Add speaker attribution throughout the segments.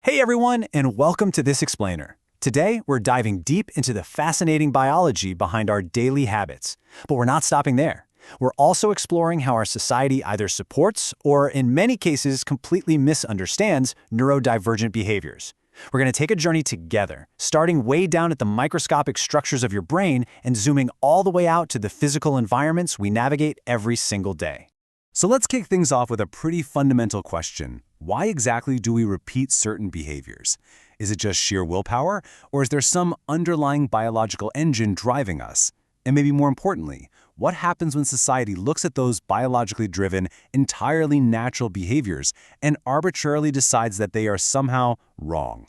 Speaker 1: Hey everyone, and welcome to This Explainer. Today, we're diving deep into the fascinating biology behind our daily habits. But we're not stopping there. We're also exploring how our society either supports or, in many cases, completely misunderstands neurodivergent behaviors. We're going to take a journey together, starting way down at the microscopic structures of your brain and zooming all the way out to the physical environments we navigate every single day. So let's kick things off with a pretty fundamental question. Why exactly do we repeat certain behaviors? Is it just sheer willpower, or is there some underlying biological engine driving us? And maybe more importantly, what happens when society looks at those biologically driven, entirely natural behaviors and arbitrarily decides that they are somehow wrong?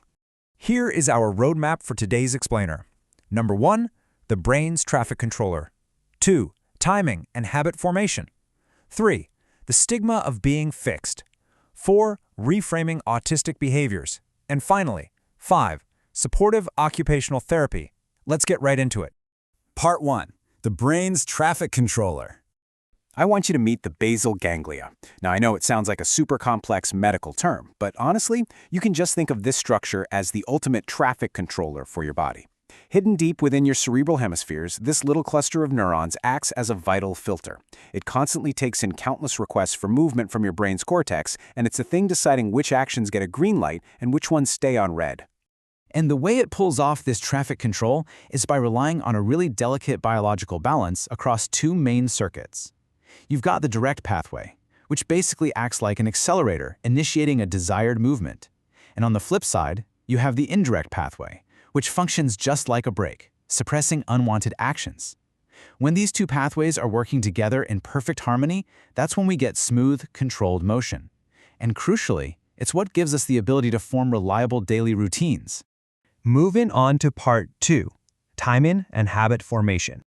Speaker 2: Here is our roadmap for today's explainer. Number 1, the brain's traffic controller. 2, timing and habit formation. 3, the stigma of being fixed. 4, reframing autistic behaviors. And finally, 5, supportive occupational therapy. Let's get right into it.
Speaker 1: Part 1. The brain's traffic controller. I want you to meet the basal ganglia. Now, I know it sounds like a super complex medical term, but honestly, you can just think of this structure as the ultimate traffic controller for your body. Hidden deep within your cerebral hemispheres, this little cluster of neurons acts as a vital filter. It constantly takes in countless requests for movement from your brain's cortex, and it's the thing deciding which actions get a green light and which ones stay on red.
Speaker 3: And the way it pulls off this traffic control is by relying on a really delicate biological balance across two main circuits. You've got the direct pathway, which basically acts like an accelerator, initiating a desired movement. And on the flip side, you have the indirect pathway, which functions just like a brake, suppressing unwanted actions. When these two pathways are working together in perfect harmony, that's when we get smooth, controlled motion. And crucially, it's what gives us the ability to form reliable daily routines.
Speaker 2: Moving on to part 2, timing and habit formation.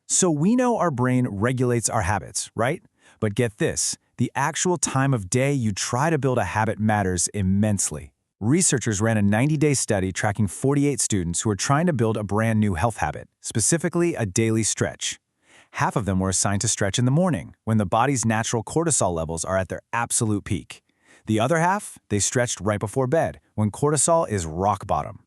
Speaker 1: So we know our brain regulates our habits, right? But get this, the actual time of day you try to build a habit matters immensely. Researchers ran a 90-day study tracking 48 students who were trying to build a brand new health habit, specifically a daily stretch. Half of them were assigned to stretch in the morning, when the body's natural cortisol levels are at their absolute peak. The other half, they stretched right before bed, when cortisol is rock bottom.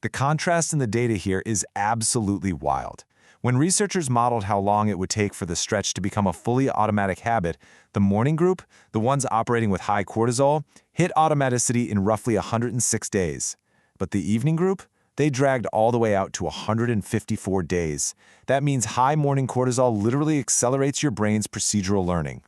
Speaker 4: The contrast in the data here is absolutely wild. When researchers modeled how long it would take for the stretch to become a fully automatic habit, the morning group, the ones operating with high cortisol, hit automaticity in roughly 106 days. But the evening group, they dragged all the way out to 154 days. That means high morning cortisol literally accelerates your brain's procedural learning.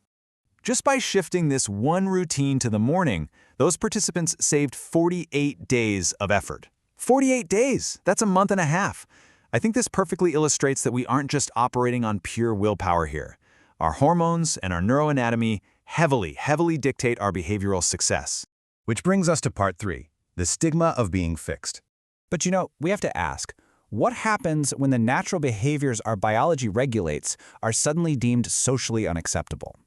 Speaker 1: Just by shifting this one routine to the morning, those participants saved 48 days of effort. 48 days! That's a month and a half. I think this perfectly illustrates that we aren't just operating on pure willpower here. Our hormones and our neuroanatomy heavily dictate our behavioral success.
Speaker 5: Which brings us to part 3, the stigma of being fixed.
Speaker 3: But we have to ask, what happens when the natural behaviors our biology regulates are suddenly deemed socially unacceptable?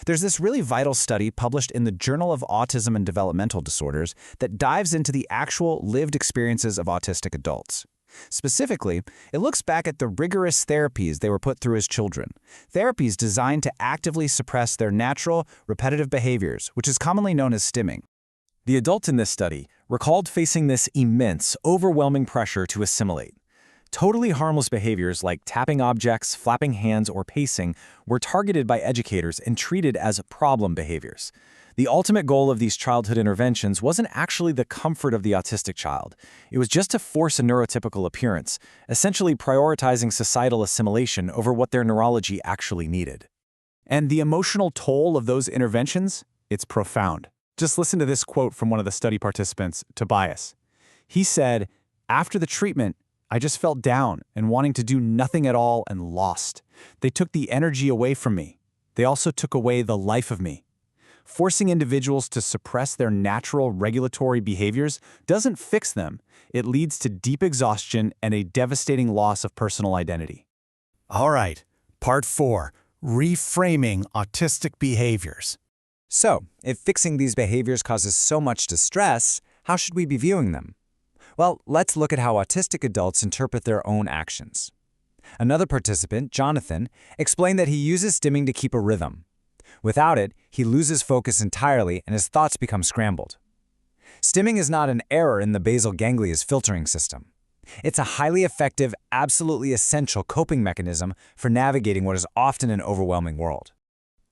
Speaker 3: There's this really vital study published in the Journal of Autism and Developmental Disorders that dives into the actual lived experiences of autistic adults. Specifically, it looks back at the rigorous therapies they were put through as children, therapies designed to actively suppress their natural, repetitive behaviors, which is commonly known as stimming.
Speaker 1: The adults in this study recalled facing this immense, overwhelming pressure to assimilate. Totally harmless behaviors like tapping objects, flapping hands, or pacing were targeted by educators and treated as problem behaviors. The ultimate goal of these childhood interventions wasn't actually the comfort of the autistic child. It was just to force a neurotypical appearance, essentially prioritizing societal assimilation over what their neurology actually needed. And the emotional toll of those interventions? It's profound. Just listen to this quote from one of the study participants, Tobias. He said, "After the treatment, I just felt down and wanting to do nothing at all and lost. They took the energy away from me. They also took away the life of me." Forcing individuals to suppress their natural regulatory behaviors doesn't fix them. It leads to deep exhaustion and a devastating loss of personal identity.
Speaker 5: All right, part 4, reframing autistic behaviors.
Speaker 2: So, if fixing these behaviors causes so much distress, how should we be viewing them? Well, let's look at how autistic adults interpret their own actions. Another participant, Jonathan, explained that he uses stimming to keep a rhythm. Without it, he loses focus entirely and his thoughts become scrambled. Stimming is not an error in the basal ganglia's filtering system. It's a highly effective, absolutely essential coping mechanism for navigating what is often an overwhelming world.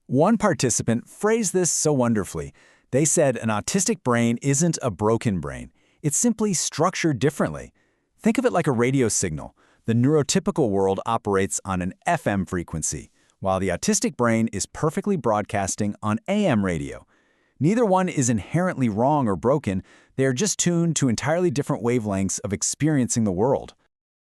Speaker 1: One participant phrased this so wonderfully. They said an autistic brain isn't a broken brain. It's simply structured differently. Think of it like a radio signal. The neurotypical world operates on an FM frequency, while the autistic brain is perfectly broadcasting on AM radio. Neither one is inherently wrong or broken. They are just tuned to entirely different wavelengths of experiencing the world.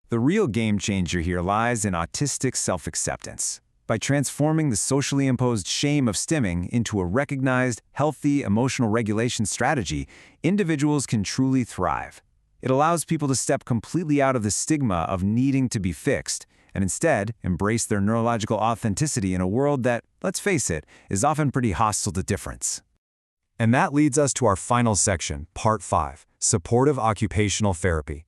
Speaker 4: The real game changer here lies in autistic self-acceptance. By transforming the socially imposed shame of stimming into a recognized, healthy emotional regulation strategy, individuals can truly thrive. It allows people to step completely out of the stigma of needing to be fixed, and instead embrace their neurological authenticity in a world that, let's face it, is often pretty hostile to difference.
Speaker 2: And that leads us to our final section, Part 5, Supportive Occupational Therapy.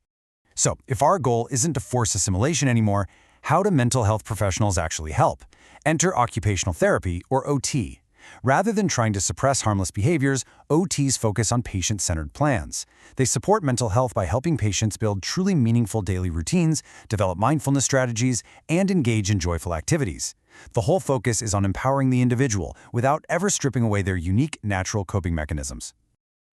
Speaker 2: So, if our goal isn't to force assimilation anymore, how do mental health professionals actually help? Enter occupational therapy, or OT. Rather than trying to suppress harmless behaviors, OTs focus on patient-centered plans. They support mental health by helping patients build truly meaningful daily routines, develop mindfulness strategies, and engage in joyful activities. The whole focus is on empowering the individual without ever stripping away their unique, natural coping mechanisms.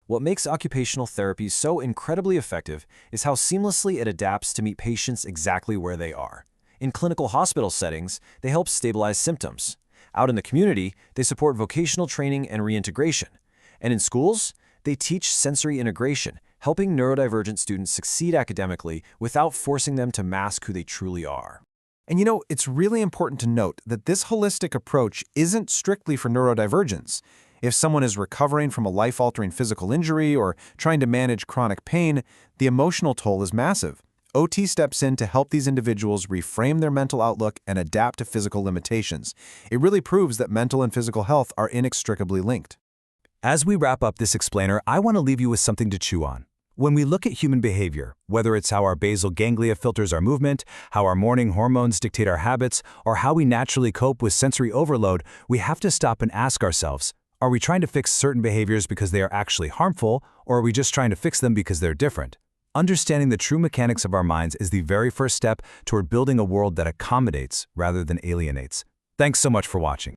Speaker 1: What makes occupational therapy so incredibly effective is how seamlessly it adapts to meet patients exactly where they are. In clinical hospital settings, they help stabilize symptoms. Out in the community, they support vocational training and reintegration. And in schools, they teach sensory integration, helping neurodivergent students succeed academically without forcing them to mask who they truly are.
Speaker 6: And you know, it's really important to note that this holistic approach isn't strictly for neurodivergence. If someone is recovering from a life-altering physical injury or trying to manage chronic pain, the emotional toll is massive. OT steps in to help these individuals reframe their mental outlook and adapt to physical limitations. It really proves that mental and physical health are inextricably linked.
Speaker 2: As we wrap up this explainer, I want to leave you with something to chew on. When we look at human behavior, whether it's how our basal ganglia filters our movement, how our morning hormones dictate our habits, or how we naturally cope with sensory overload, we have to stop and ask ourselves, are we trying to fix certain behaviors because they are actually harmful, or are we just trying to fix them because they're different? Understanding the true mechanics of our minds is the very first step toward building a world that accommodates rather than alienates. Thanks so much for watching.